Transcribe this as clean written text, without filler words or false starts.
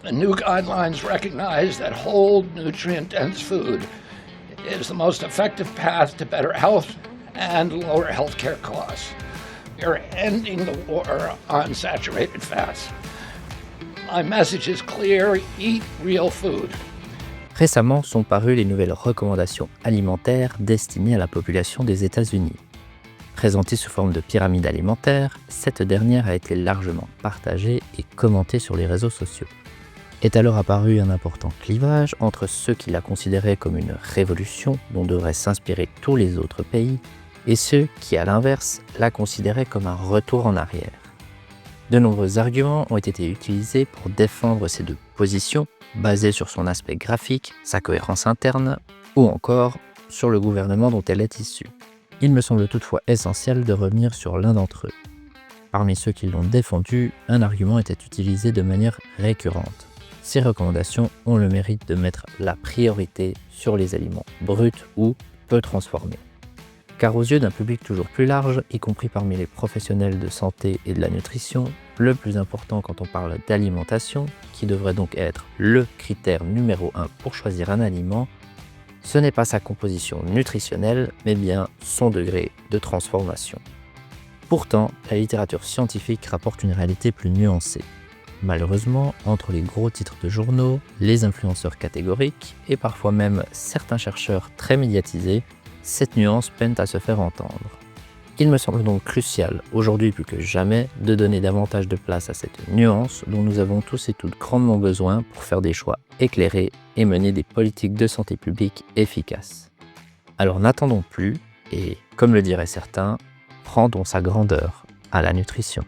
The new guidelines recognize that whole, nutrient-dense food is the most effective path to better health and lower healthcare costs. We are ending the war on saturated fats. My message is clear: eat real food. Récemment sont parues les nouvelles recommandations alimentaires destinées à la population des États-Unis. Présentée sous forme de pyramide alimentaire, cette dernière a été largement partagée et commentée sur les réseaux sociaux. Est alors apparu un important clivage entre ceux qui la considéraient comme une révolution dont devraient s'inspirer tous les autres pays et ceux qui, à l'inverse, la considéraient comme un retour en arrière. De nombreux arguments ont été utilisés pour défendre ces deux positions, basées sur son aspect graphique, sa cohérence interne, ou encore sur le gouvernement dont elle est issue. Il me semble toutefois essentiel de revenir sur l'un d'entre eux. Parmi ceux qui l'ont défendu, un argument était utilisé de manière récurrente. Ces recommandations ont le mérite de mettre la priorité sur les aliments bruts ou peu transformés. Car aux yeux d'un public toujours plus large, y compris parmi les professionnels de santé et de la nutrition, le plus important quand on parle d'alimentation, qui devrait donc être le critère numéro 1 pour choisir un aliment, ce n'est pas sa composition nutritionnelle, mais bien son degré de transformation. Pourtant, la littérature scientifique rapporte une réalité plus nuancée. Malheureusement, entre les gros titres de journaux, les influenceurs catégoriques et parfois même certains chercheurs très médiatisés, cette nuance peine à se faire entendre. Il me semble donc crucial, aujourd'hui plus que jamais, de donner davantage de place à cette nuance dont nous avons tous et toutes grandement besoin pour faire des choix éclairés et mener des politiques de santé publique efficaces. Alors n'attendons plus et, comme le diraient certains, rendons sa grandeur à la nutrition.